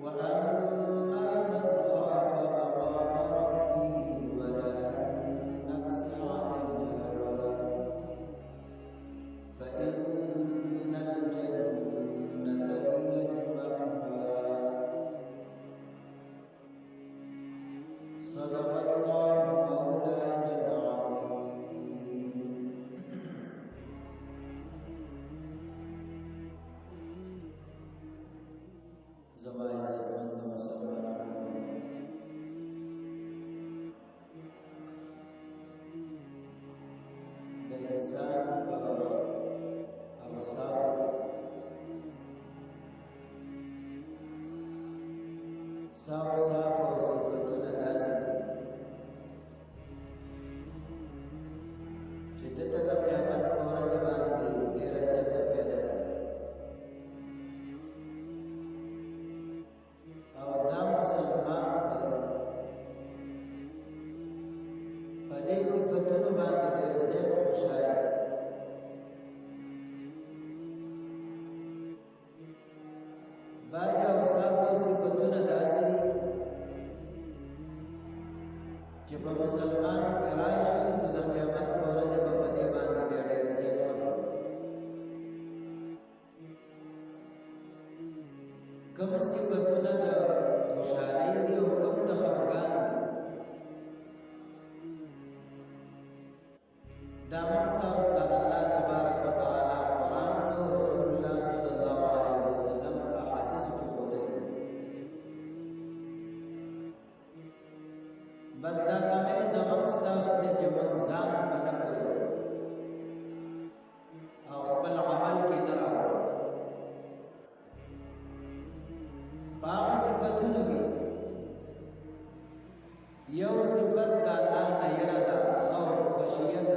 وأما من خاف مقام ربه ونهى النفس عن الهوى فإن الجنة هي المأوى. صدق الله مولانا العظيم. زما عزتمند مسلمانانو، د انسان په اوصافو صاف او صفتونه داسې دي چې دته د قیامت په ورځ باندې ډېره زیاته فایده کوي. او دا مسلمان په دې صفتونو باندې ډېر زیات خوشاله. بعضې اوصاف او صفتونه داسې دي چې په مسلمان کې راشي نو د قیامت په ورځ به په دې باندې بیا ډېر زیات خفه کوم صفتونه د خوشحالۍ دي او کوم د خفګان دي. دا موږ تاسو ته الله تبارک وتعالی قرآن کې او رسول الله صلی الله علیه وسلم په احادیثو کې ښودلي دي. بس دا کمې زموږ ستاسو دی چې موږ ځان په نه پوهېږو او خپل عمل کې نه راوړو. په هغه صفتونو کې یو صفت د الله نه یره ده، خوف خشیت.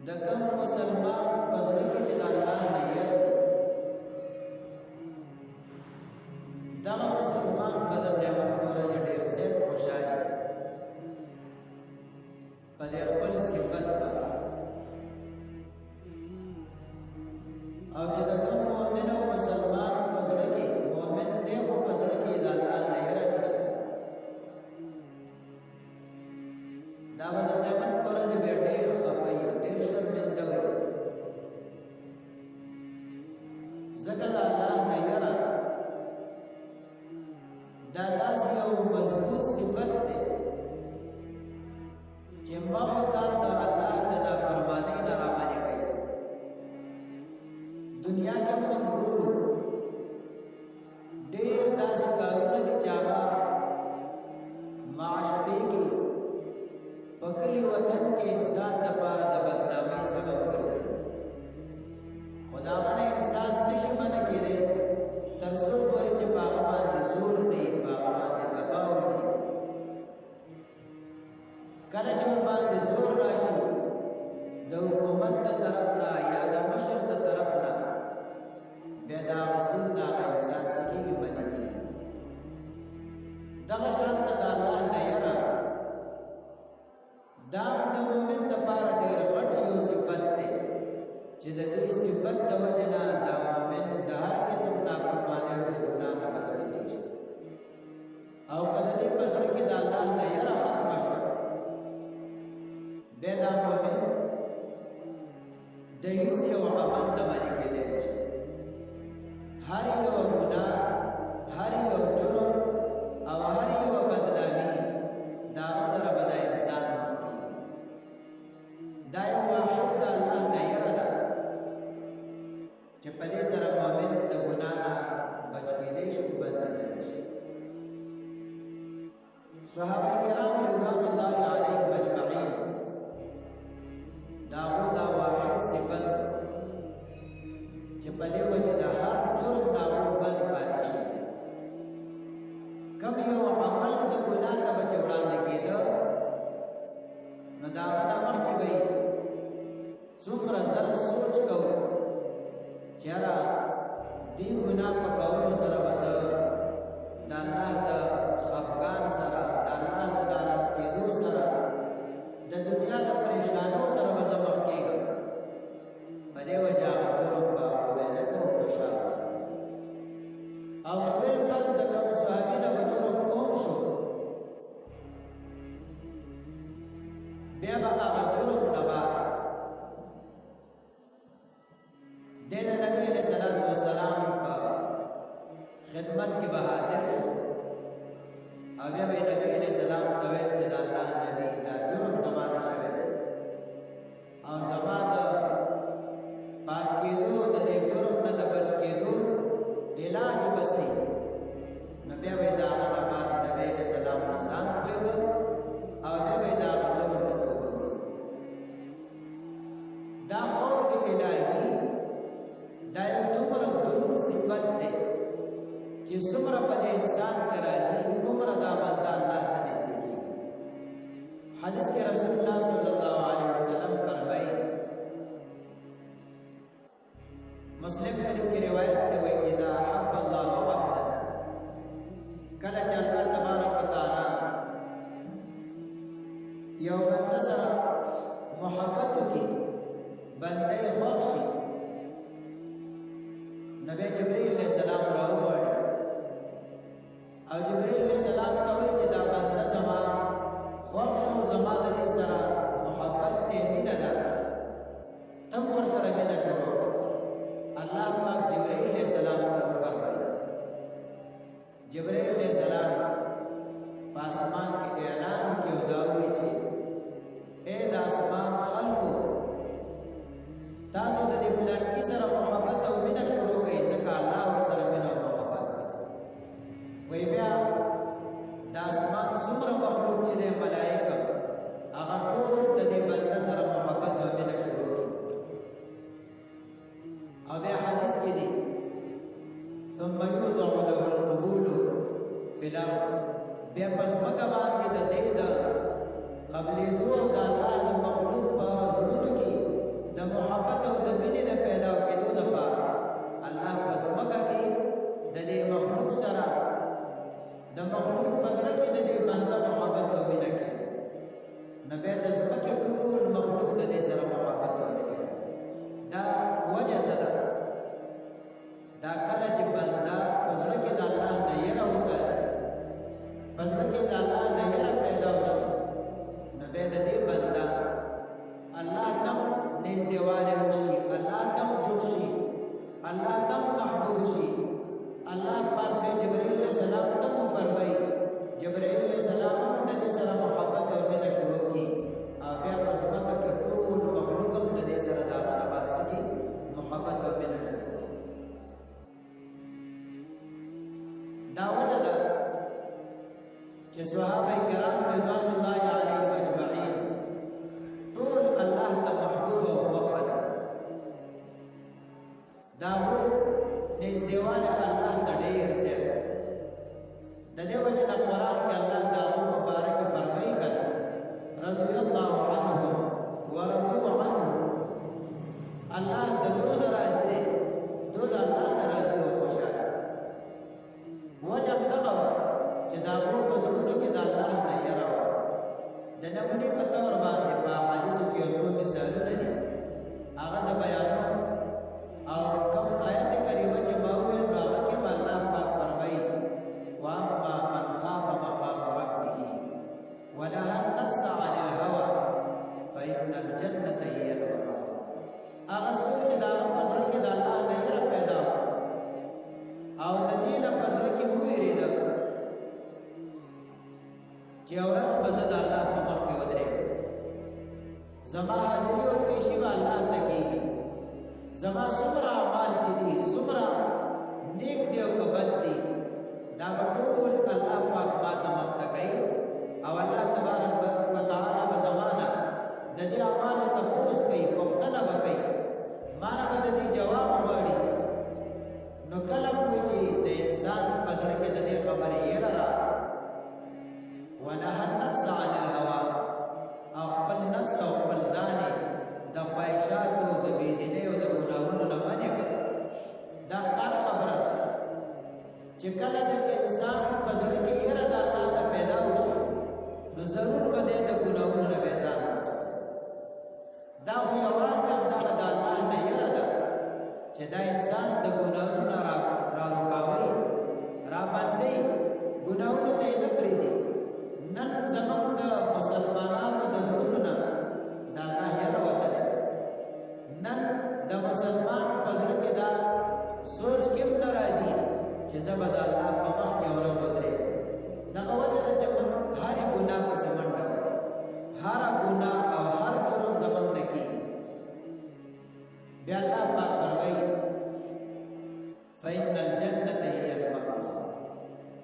د کوم مسلمان په زړه کې چې د الله نه یره دغه مسلمان به د قیامت په ورځ ډېر زیات خوشحاله په دې خپل صفت باندې. او چې د کوم مؤمن او مسلمان په زړه کې مؤمن دی خو په زړه کې د الله نه یره نشته، دا به د قیامت په ورځ بیا ډېر خفه وي، ډېر شرمنده وي. ځکه د الله نه یره دا داسې یو مضبوط صفت دی چې ما او تا د الله د نافرمانۍ نه رامنې کوي. دنیا کې موږ ګورو ډېر داسې کارونه دي چې هغه معاشرې کې په کلي وطن کې انسان دپاره د بدنامۍ سبب ګرځي، خو د هغه نه انسان نشي منع کېدی تر څو پورې چې په هغه باندې زور نه وي، په هغه باندې دباو نه وي. کله چې ورباندې زور راشي د حکومت د طرف نه یا د مشر د طرف نه، بیا د هغه څیز نه هغه انسان څه کېږي، منع کېږي. دغه شان ته د الله نه یره دا د مؤمن دپاره ډېر غټ یو صفت دی چې د دې صفت د وجې نه دا مؤمن د هر قسم نافرمانۍ او د ګناه نه بچ کېدی شي. او که د دې په زړه کې د الله نه یره ختمه شوه، بیا دا مؤمن د هېڅ یو عمل نه منع کېدی نه شي. هر یو ګناه، هر یو جرم او هر یو بدنامي د هغه سره به دا انسان مخ کېږي. دا یو واحد د الله نه یره ده چې په دې سره مؤمن د ګناه نه بچ کېدی شي، بندېدلی شي. صحابه کرام رضوان الله علیهم اجمعین دا هغو دا واحد صفت چې په دې وجې د هر جرم نه هغو بند پاتې شي. کم یو عمل د ګناه ته به چې وړاندې کېده نو د هغه نه مخکې به یې څومره ځل سوچ کوو چې یاره دې ګناه په کولو سره به زه د الله د خفګان سره، د الله د ناراض کېدو سره، د دنیا د پریشانو سره به زه مخ کېږم. په دې وجه هغه جرم به نه کوم، په شا خدمت کې به حاضر شو او بیا به نبی علیہ السلام ته ویل چې د الله نبی دا جرم زمانه شوی دی او زما د پاک کېدو د دې جرم نه د بچ کېدو علاج به څه نو بیا به د هغه نه بعد نبی علیہ السلام نه ځان پوهېږه او بیا به د هغه جرم نه توبه ویسته دا خوف الهي دا یو دومره دروند صفت دی چې څومره په دې انسان کې راځي دومره دا بنده الله ته نږدې کېږي حدیث کې رسول الله صلی الله علیه وسلم فرمایي مسلم شریف کی روایت ته وایي اذا احب الله عبدا کله چې الله تبارک وتعالى یو بنده سره محبت وکړي بنده خوښ شي نبی جبرئیل علیہ السلام راوړي او جبرئیل علیہ السلام ته وایي چې دا بنده زما خوښ شو زما د دې سره محبت ته مینه ده تم ور سره مینه شروع الله پاک جبرئیل علیہ السلام ته فرمایي جبرئیل علیہ السلام پاسمان کې اعلان وکړي او دا وایي چې اے د اسمان خلقو تاسو د دې بلانکی سره محبت او مینه شروع کړئ ځکه الله ورسره مینه او محبت کوي وای بیا د اسمان څومره مخلوق چې د ملائکه هغه ټول د دې بنده سره محبت او مینه شروع کړي او بیا حدیث کې دی ثم يوضع له القبول فی الارض بیا پس مکه باندې د دې د قبلې دوه د الله د مخلوق په زړونو کې د محبت او د مینې د پیدا کېدو لپاره الله پس مکه کې د دې مخلوق سره د مخلوق په زړه کې د دې بنده محبت او مینه کوي نبی د زمکه ټول مخلوق د دې سره محبت او مینه کوي دا وجه څه ده دا کله چې بنده په زړه کې د الله نه یره وساتي په زړه کې د الله نه یره پیدا وشي نبی د دې بنده الله تم نزدېواله وشي الله تم جوړ شي الله تم محبوب شي الله پاک نے جبرائیل علیہ السلام تم فرمائی جبرائیل علیہ السلام د دې سره محبت او مینه شروع کی او بیا پس مکه کې ټول مخلوق هم د دې سره دا غنبات سکی محبت او مینه شروع کی دا وجه ده چې صحابه کرام رضوان الله علیهم اجمعین ټول الله ته محبوب او خوښه دا وو نزدېواله الله ته ډېر زیات د دې وجه د قرآن کې الله دا مبارک فرمایي کړه رضی الله عنه ورضوا عنه الله د دون راضي دی دود الله ناراضي او خوشاله وجه دغه چې دا په زړونو کې د الله نه یره د نمونې په تور باندې په حدیثو کې یو څو مثالونه دي هغه زه بیانوم او کوم آیت کریمه چې ما وویل نو هغه کې الله پاک فرمایي واما من خاف مقام ربه ونهى النفس عن الهوى فإن الجنة هي المأوى هغه څوک چې دا په زړه کې د الله نه یره پیدا شو او د دې نه په زړه کې وویریده چې اورس بس د الله په مخ کې ودرېږي زما حاضري او پیشي به الله ته کېږي زما څومره اعمال چې دي څومره نیک دی او بد دي دا به ټول الله پاک ما ته مخ ته کوي او الله تبارک وتعالى به زمانه د دې اعمالو تپوس کوي پوښتنه به کوي ما نه به د دې جواب غواړي نو کله وایي چې د انسان په زړه کې د دې خبرې یره راغله ونهى النفس عن الهوى او خپل نفس او خپل ځان د خواهشاتو د بيدینۍ او د ګناهونو نه منع کړ دا ښکاره خبره ده چې کله د انسان په زړه کې یره د الله نه پیدا وشي نو ضرور به د ګناهونو نه به ځان بچ کړي دا خو یوازې همدغه د الله نه یره ده چې دا انسان د ګناهونو نه را رکاوي را باندې ګناهونو ته یې نه پرېږدي نن زموږ د مسلمانانو د زړونو نه د الله یره وتلې نن د مسلمان په زړه کې دا سوچ کې نه راځي چې چې زبد الله په مخ کې ورغ درې دغه وجه ده چې موږ هر ګناه په سمنډه هر ګناه او هر جرم زمون نه کیږي بیا الله پاک فرمایي فإن الجنة هي المأوى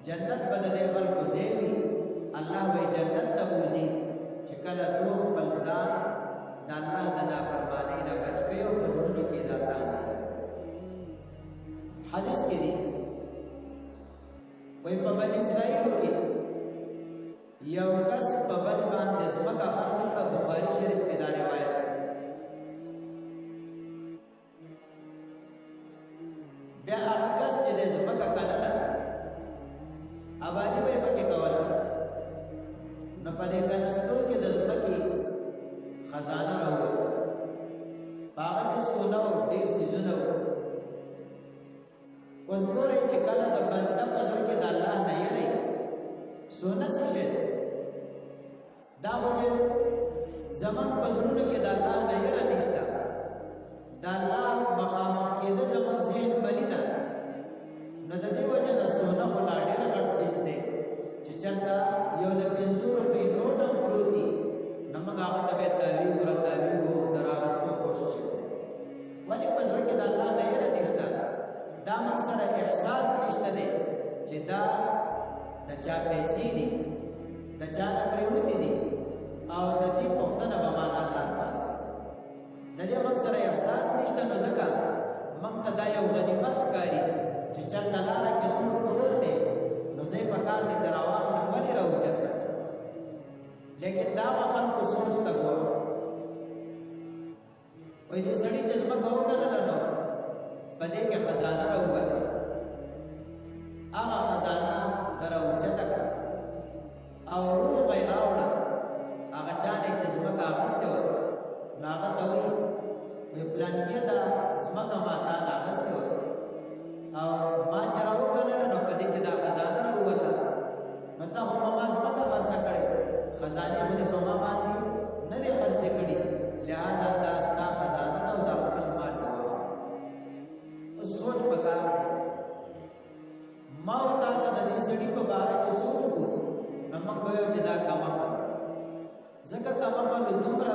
جنت بد د خلق زیوی الله وی جنت تبوزی چې کله تو بلزان د الله د نافرمانی نه بچ کيو په ژوند کې د الله نه حدیث کې دی وی په بنی اسرائیل کې یو کس په بل باندې زمکه خرڅ کړه بخاری شریف کې دا روایت بیا هغه کس چې د زمکه کنه آبادی به پکې کوله نو په دې کنستو کې د زمکه خزانه راووته هغه کې سونه او ډېر سيزونه اوس ګورئ چې کله د بنده په زړه کې د الله نه یری سونه څه شي دا چې زمان په زړه کې د الله نه یری نشته د الله مخامخ کې د زمان ذهن بلی نه نو د دې وجه نه سونه ولا ډېر غټ سیس دی چې چرته یو د 500 روپۍ نوټ هم پروت دی نو موږ هغه ته به تعویض ورته دراغستو کوشش وکړو ولې په زړه کې د الله نه یری نشته دا موږ سره احساس نشته دی چې دا د چا پیسې دي د چا نه پریوتی دي او د دې پښتنه به معنا الله پاک د دې موږ سره احساس نشته نو ځکه موږ ته دا یو غنیمت ښکاري چې چرته لاره کې نور پروت دی نو زه په کار دي چې راواخلم ولې راوچت لیکن دا خلکو سوچ ته ګورو وای دې سړی چې زمکه وکړه نو په دې کې خزانه راووته هغه خزانه دراوچت کړه او روح غیر راوړه هغه چانه چې زمکه اغسته و هغه ته وی پلان کې دا زمکه ماته اغسته و او ما چراو کنه نو په دې کې دا خزانه راووته نو ته هم ما زمکه خرڅ کړې خزانه خو په ما باندې نه دي خرڅ کړې لہذا دا ستا خزانه او دا خپل مال دی اوس سوچ پکار دی ما او تا د دې سړي په اړه کې سوچ وکړو نو موږ وایو چې دا کما کړو ځکه کما کړو دومره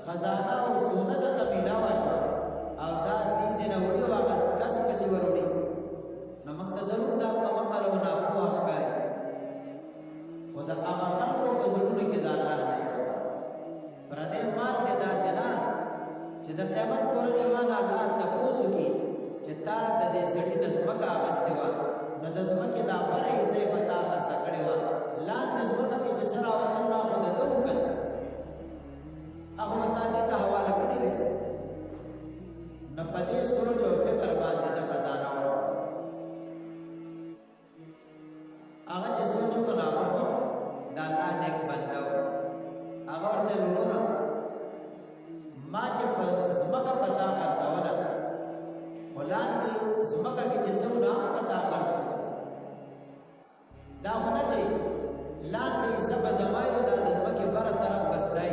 خزانه او سونه د ملاوا شو او دا دې نه وړي واغس کس پسې وروړي نو موږ ته ضرور دا کما کړو نه په حقای خدا هغه خلکو په ضرورت کې دا الله نه پر دې مال دې داسې نه چې د قیامت پر ورځ الله تاسو کې چې تا د دې سړي نظمکه اغسته و نو د زمکه دا پره یې ځای پتا خرڅ کړي و لاندې زمکه کې چې څنګه وته نه خو د دوه کړ هغه متا دې ته حواله کړی وي نو په دې سوچ او فکر باندې د خزانه ورو هغه چې سوچ وکړ هغه د الله نیک بنده هغه ورته وروره ما چې په زمکه پتا خرڅوله ولاندې زمکه کې چې څونه پتا خرڅ دا ونه چې لاندې سب زمایو د زمکه بر طرف بسدای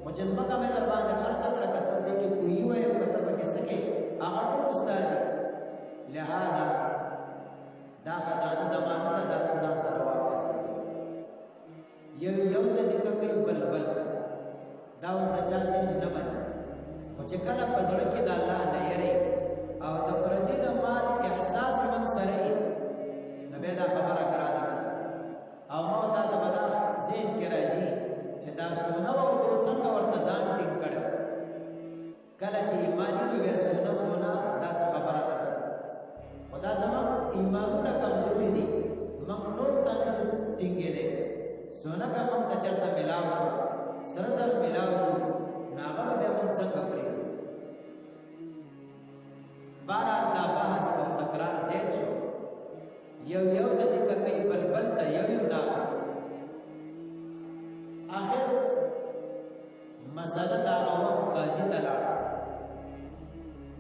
او چې زمکه مې در باندې خرڅ کړه کته دې کې کوی وای کته پکې سکے هغه ټول ستادي لہذا دا خزانه زمانه ته د ځان سره واپس یو د دې کوي بلبل دا اوس د چا ځای نه باندې او چې کله پزړه کې د الله نه یری او د پردي د مال احساس من سره نبی دا خبره کرانه ده او نو دا د بدا زین کې راځي چې دا سونه او تو څنګه ورته ځان ټینګ کړو کله چې ایمانی به سونه دا خبره نه ده خدا زمون ایمانونه کمزوري دي موږ نور تاسو ټینګې دي سونه کوم ته چرته ملاو شو سره سره ملاو شو ناغه به من څنګه پرې بارا دا بحث او تکرار زیات شو یو د دې کوي بلبل ته یو نه اخر مسله دا وخت قاضي ته لاړ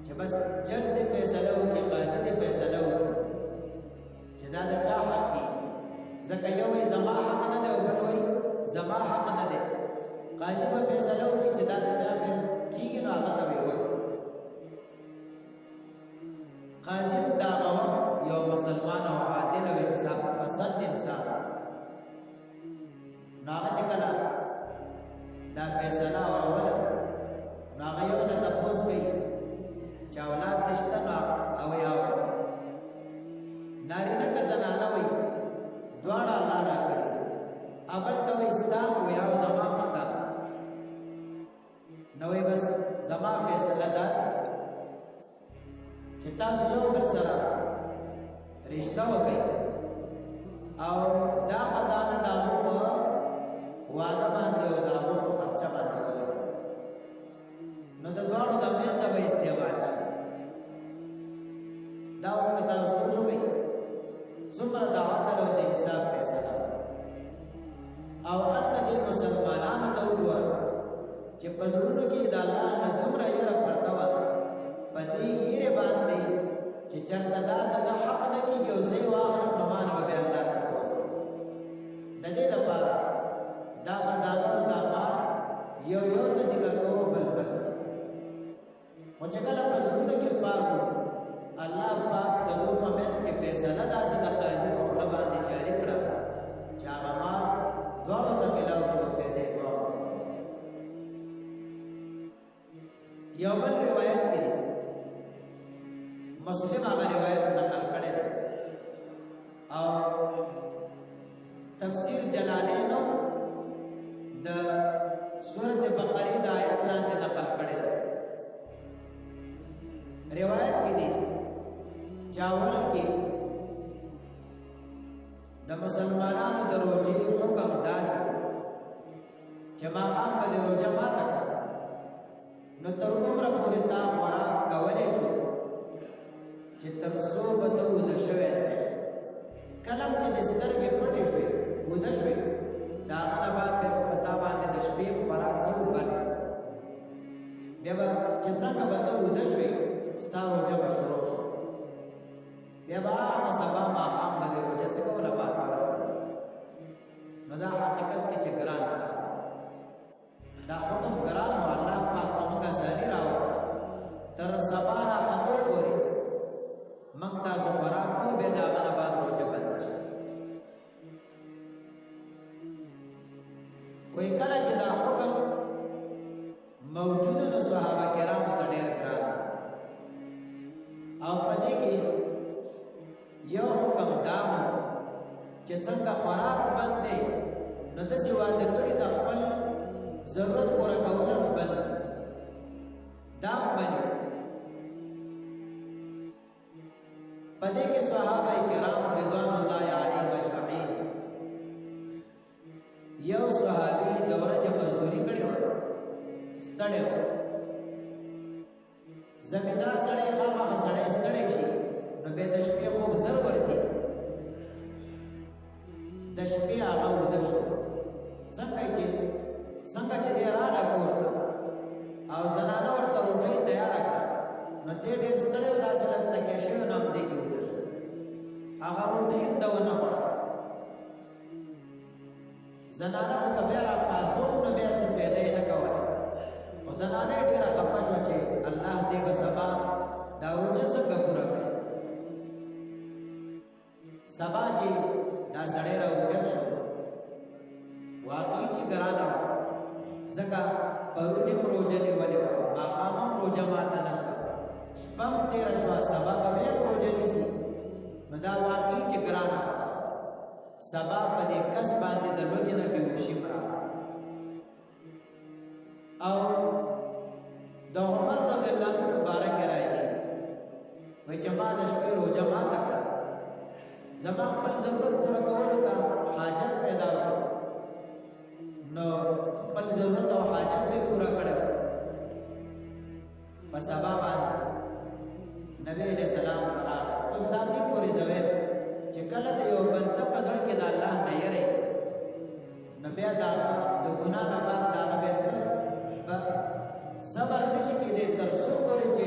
چې بس جج دې فیصله وکړي قاضي دې فیصله وکړي چې دا د چا حق دی ځکه یو زما حق نه دی او بل وای زما حق نه دی قاضي به فیصله وکړي چې دا د چا کیږي نو هغه ته وایي قاضي دا یو مسله زما فیصله داسې چې تاسو یو بل سره رشتہ وکړئ او دا خزانه د هغو په واده باندې او د هغو په خرچه باندې ولګوئ نو د دواړو د منځه به استعمال شي دا اوس که تاسو سوچ وکړئ څومره د عدل او د انصاف فیصله او هلته دې مسلمانانو ته وګوره چې په زړونو کې د الله نه دومره یره پرته وه په دې یېرې باندې چې چېرته دا د حق نه کېږي او زه یې واخلم نو ما نه به بیا الله تپوس کوي د دې دپاره دا خزانه او دا مال یو یو ته دیګه کوو بل بل خو چې کله په زړونو کې پاک وو الله پاک د دو په منځ کې فیصله داسې د قاضي په خوله باندې جاري کړه چې هغه مال دواړو ته میلاو شو فایدې دواړو ته ورسېدې یو بل روایت کې دی مسلم هغه روایت نقل کړی دی او تفسیر جلالین د سورۃ بقره د آیت لاندې نقل کړی دی روایت کې دی چاول کې د مسلمانانو د روزي حکم داسې چې ماښام به د روزه ماته کړه نو تر عمره پورې تا خوراک کولی شو چې تر څو به ته وده شوی دی کلم چې د سترګې پټې شوې وده شوې د هغه نه بعد بیا په تا باندې د شپې خوراک څه وبل بیا به چې څنګه به ته وده شوې ستا روژه به شروع شو بیا به هغه سبا ماښام به د روژه څه کوله ماتوله نو دا حقیقت کې چې ګران کار دا حکم ګران و الله پاک په موږ اساني راوسته تر سبا راختو پورې موږ تاسو خوراک کوو بیا د هغه نه بعد روژه بنده شي وایي کله چې دا حکم موجود نو صحابه کرامو ته ډېر ګران او په دې کې یو حکم دا و چې څنګه خوراک بند دی نو داسې واده کړي د خپل ضرورت پوره کول هم بند دي دا هم بني په دې کې صحابه کرام رضوان الله علیهم اجمعین یو صحابي د ورځې مزدوري کړې وه ستړی و زمیندار سړی خامخا سړی ستړی شي نو بیا د شپې خوب زر ورځي د شپې هغه وده شو څنګه چې دی راغی کور ته او زنانه ورته روټۍ تیاره کړه نو دی ډېر ستړی و داسې لږ تکیه شوی نو همدې کې ویده شو هغه روټۍ هم ده ونه خوړه زنانه خو که بیا راپاڅوم نو بیا څه فایده یې نه کوله خو زنانه یې ډېره خفه شوه چې الله دې به سبا دا روژه څنګه پوره کړي سبا چې دا سړی راوچت شو واقعي چې ګرانه وه ځکه پرون هم روژه نیولې وه ماښام هم روژه ماته نه شوه شپه هم تېره شوه سبا به بیا روژه نیسي نو دا واقعي چې ګرانه خبره سبا په دې کس باندې د لوږې نه بېهوشي راغله او د عمر رضی الله عنه په باره کې راځي وایي چې ما د شپې روژه ماته کړه زما خپل ضرورت پوره کولو ته حاجت پیدا شو نو خپل ضرورت او حاجت به پوره کړو په سبا باندې نبی علیہ السلام قرار اوس دا دې پوری ځوي چې کله د یو بنده په ځړ کې د الله نه یری نو بیا دا د ګناه نه بعد دا به صبر نشي کېدی تر څو پورې چې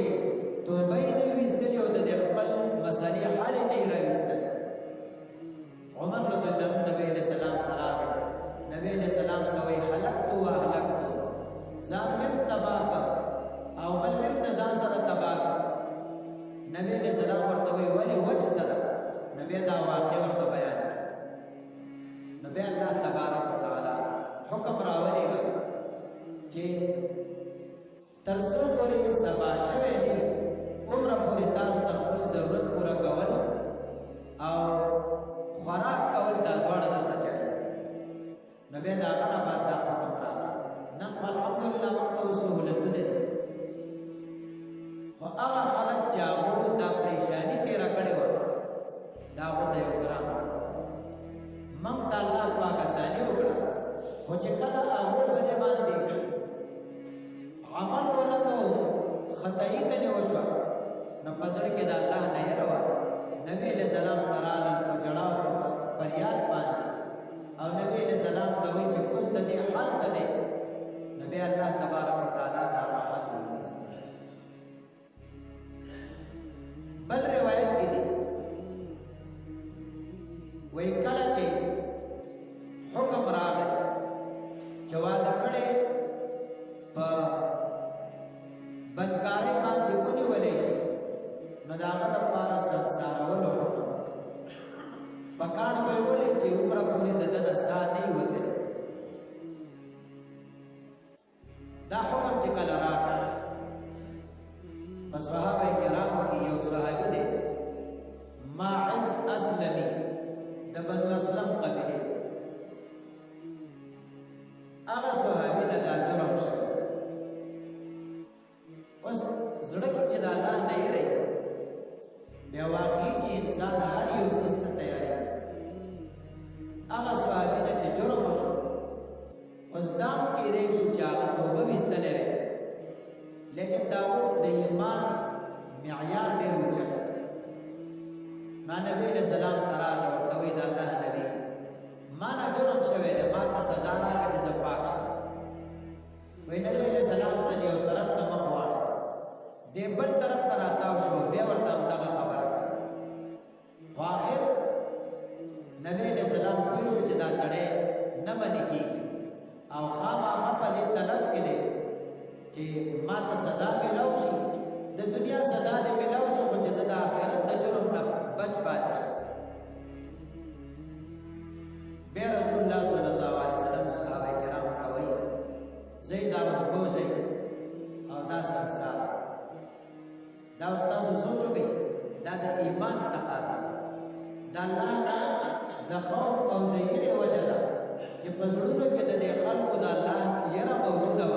توبه یې نه ویستلې او د خپل مسلې حل نه راویستلې عمر رضی الله عنه نبی علیہ السلام قرار نبی علیہ السلام ته وی هلکت و اهلکت ځان مم تباہ او بل مم د ځان سره تباہ نبی علیہ السلام ورته وی ولی وجه سره نبی دا واقع ورته بیان نبی الله تبارک وتعالى حکم راولېږي چې تر څو پورې سبا شوی دی عمره پورې تاسو د خپل ضرورت پوره کول او خوراک کول دا دواړه درته جایز دي نو بیا د هغه نه بعد دا حکم راغی نن الحمدلله موږ ته سهولتونه دي خطائی تنه وشو نو پزړ کې د الله نه يروا نبی علیہ السلام ترال په جړاو فریاد باندې او نبی علیہ السلام ته وی چې اوس د دې حل څه دی نبی الله تبارک وتعالى دا حل بل روایت کې دی وی کله چې حکم راغی جواد کړي په بدکاري باندې ونی ولې شي نو داغه د پاره سارولو حکم پکان په ولې چې عمره پوری د دنه سا نه وته دا حکم چې کله راغی پس صحابه کرامو کې یو صحابي دی ماعز اسلمي د بنو اسلم قبيله هغه صحابي له دا جرم شو اوس زړه کې چې د الله نه یری بیا واقعي چې انسان هر یو څه ته تیاری هغه صحابي نه چې جرم وشو اوس دام کې دې چې هغه توبه وستلې لیکن دا د ایمان معیار ډېر اوچت نبی علیہ السلام تراغ ورتوی دا اللہ نبی مانا جرم شوی دے ما تا سزا راگا چیز پاک شو وی نبی علیہ السلام تن یو طرف تا مخوار دے بل طرف تراتاو شو بے ورطا امدغا خبر کر آخر نبی علیہ السلام پیشو چی دا سڑے نمانی کی او خام آخا پا دے طلب کے دے چی ما تا سزا ملاو شی دا دنیا سزا دے ملاو شو خو چی دا آخرت دا جرم نب بچ پاتې شو بیا رسول الله صلی الله علیه وسلم صحابه کرام ته وایي زید او بوزي او دا سنسار دا استاد سوچو گئی دا د ایمان تقاضا دا الله د خوف او د یری وجه ده چې په زړونو کې د خلکو د الله یره موجوده و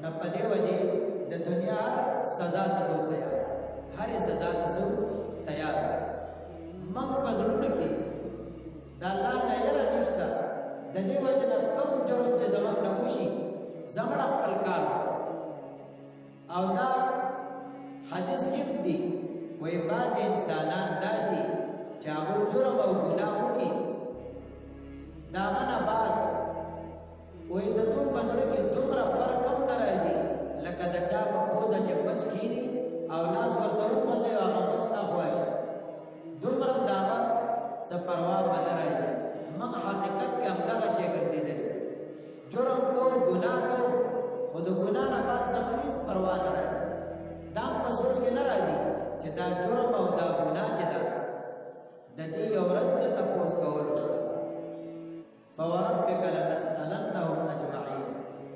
نه په دې وجه د دنیا سزا ته تیار هر سزا ته تیار من پزړونو کې د الله نه یره نشته د دې وجه نه کوم جرم چې زمون نه وشي زمړ خپل کار او دا حدیث کې دی وای بعض انسانان داسي چې هغه جرم او ګناه وکړي دا نه بعد وای د دوه پزړو کې دومره فرق هم ناراضي لکه د چا په پوزه چې مچ کینی او لاس ورته وځي او هغه مچ تا خوښ دومره داغه څه پروا نه راځي موږ حقیقت کې هم دغه شی ګرځیدل جرم کو ګناه کو خود ګناه نه بعد زموږ هیڅ پروا نه راځي دا په سوچ کې نه راځي چې دا جرم او دا ګناه چې ده د دې یو ورځ د تپوس کول شو فوربک لنسألنهم اجمعین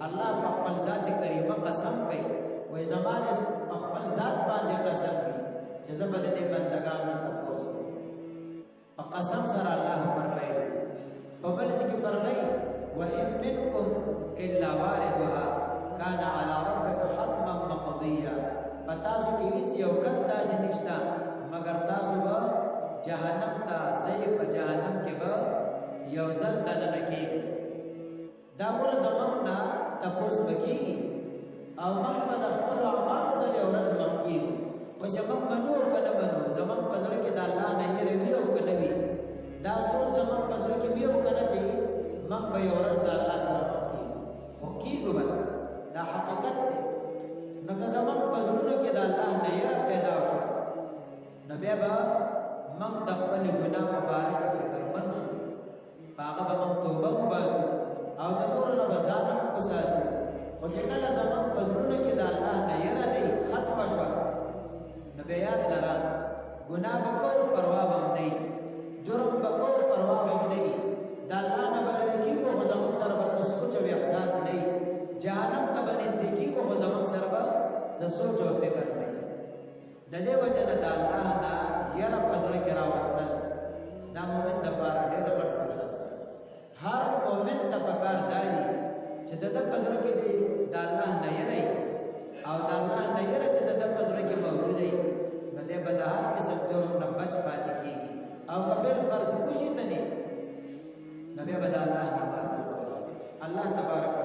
الله په خپل ذات کریمه قسم کوي وای زمانه خپل ذات باندې قسم کوي چې زبر دې بندگانو تپوس په قسم سره الله فرمایي په بل ځکه فرمایي وان منکم الا واردها كان على ربك حتما مقضيا پتاسو کې هیڅ یو کس داسې نشتا مگر تاسو به جهنم ته ځئ په جهنم کې به یو ځل دننه کېږي دا ور زمون نه تپوس وکړي او موږ په خپل اعمال سره یو ورځ مخ کېږو په شمن منو کنه منو زمون په ځل کې د الله نه یې وی او کنه وی دا ټول زمون په ځل کې وی او کنه چې موږ به یو ورځ د الله سره مخ کېږو خو کېږو بل دا حقیقت دی نو که زمون په ځل کې د الله نه یې پیدا شو نو بیا به موږ د خپل ګناه په اړه کې فکر مند شو هغه به موږ توبه وباسو او د نور نه بزانه وساتو او چې کله زمون په ځل کې د الله نه یې نه ختم شو نو بیا یاد لرا ګناه وکړو پروا به نه جرم وکړو پروا به نه د الله نه بلل کیږي او زمون سره به سوچ او احساس نه جهنم ته به نزدیکی او زمون سره به سوچ او فکر نه د دې وجه نه د الله نه یره پزړه کې راوستل دا مومن د پاره ډېر غټ څه هر مومن ته پکار دی چې د پزړه کې دی د الله نه یری او د الله نه یره چې د پزړه کې موجود دی نو دې به د هر قسم جرم نه بچ پاتې کیږي او قبل فرض کوشي ته نه نبی به د الله نه معافي الله تبارک